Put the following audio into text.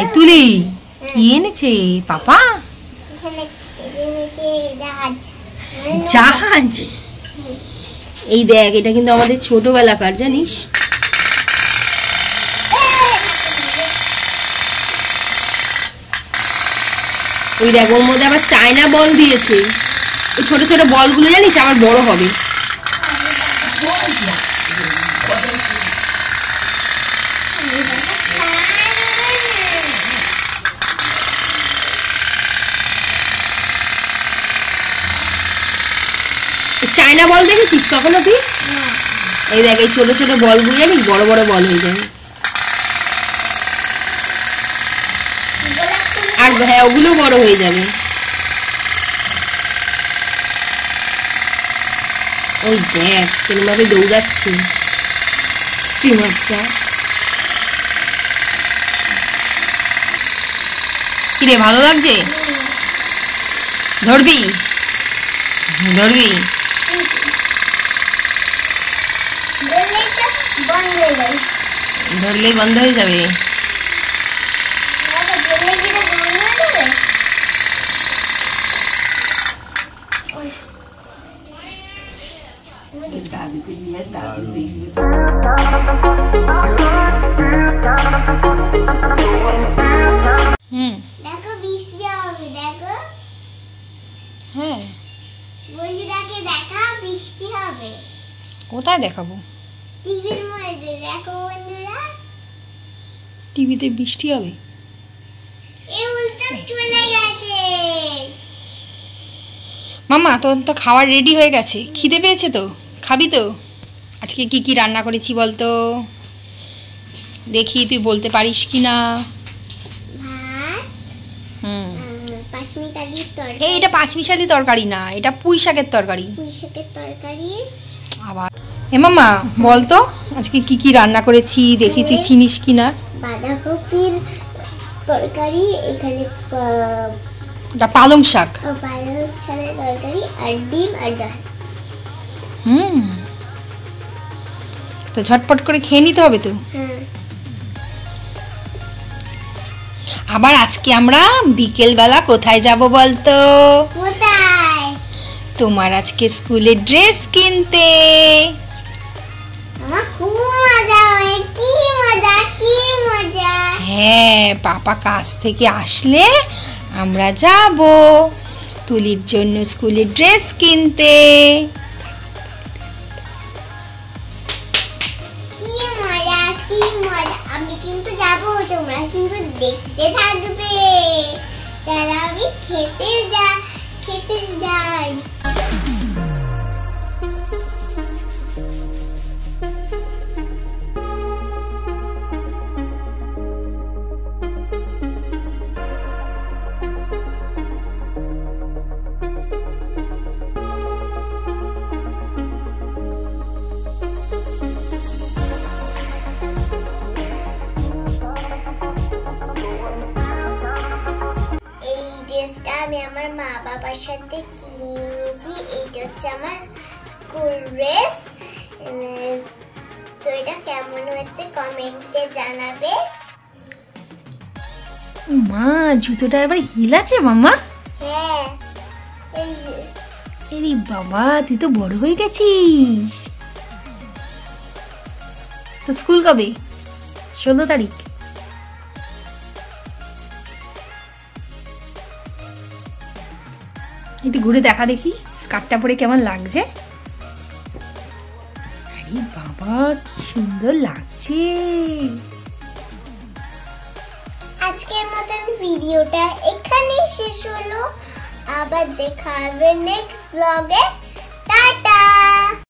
এ তুলি কি এনেছে পাপা? জাহাজ। এই দেখ, এটা কিন্তু আমাদের ছোটবেলাকার, জানিস? ওই দেখ, ওর মধ্যে আবার চায়না বল দিয়েছে। ওই ছোট ছোট বলগুলো জানিস আবার বড় হবে। চায়না বল দেখেছিস কখনো তুই? এই দেখ, এই ছোট ছোট বলগুলো জানিস বড় বড় বল হয়ে যায়। আর হ্যাঁ, ওগুলো বড় হয়ে যাবে। ওই দেখ কিভাবে দৌড়াচ্ছে স্টিমারটা। কিরে, ভালো লাগছে? ধরবি ধরবি? ধরলেই বন্ধ হয়ে যাবে। দেখো বৃষ্টি হবে, দেখো। হ্যাঁ, বন্ধুরাকে দেখা, বৃষ্টি হবে। কোথায় দেখাবো? টিভির মধ্যে দেখো বন্ধুরা। টিভিতে বৃষ্টি হবে? এই উল্টো চলে গেছে। মামা, তোর তো খাবার রেডি হয়ে গেছে। খিদে পেয়েছে তো? খাবি তো? আজকে কি কি রান্না করেছি বলতো দেখি, তুই বলতে পারিস কি না? ভাত, পাঁচমিশালি তরকারি। এটা পাঁচমিশালি তরকারি না, এটা পুঁই শাকের তরকারি। পুঁই শাকের তরকারি। আবার এ মামা, বলতো আজকে কি কি রান্না করেছি দেখি, তুই চিনিস কি না? বাঁধাকপির তরকারি, এখানে এটা পালং শাক। পালং শাকের তরকারি, আর ডিম আর ডাল। তো ঝটপট করে খেয়ে নিতে হবে তো। আবার আজকে আমরা বিকেল বেলা কোথায় যাব বলতো? কোথায়? তোমার আজকে স্কুলে ড্রেস কিনতে। আমার খুব মজা হয়। কি মজা, কি মজা। হ্যাঁ, পাপা কাজ থেকে আসলে আমরা যাব তুলির জন্য স্কুলে ড্রেস কিনতে। কি মজা, কি মজা। আমি কিন্তু যাব, তোমরা কিন্তু দেখতে থাকবে। চলো আমি খেতে যাই। আমি আমার মা বাবার সাথে কিনে নিয়েছি। এইটা হচ্ছে আমার স্কুল ড্রেস। তো এটা কেমন হয়েছে কমেন্টে জানাবে। মা, জুতোটা এবার হিল আছে মামা। হ্যাঁ, এই বাবা, তুই তো বড় হয়ে গেছিস। তো স্কুল কবে? 16 তারিখ। একটু ঘুরে দেখা দেখি স্কার্টটা পরে কেমন লাগছে। আরে বাবা, কি সুন্দর লাগছে। আজকের মতন ভিডিওটা এখানেই শেষ হলো। আবার দেখা হবে নেক্সট ব্লগে। টাটা।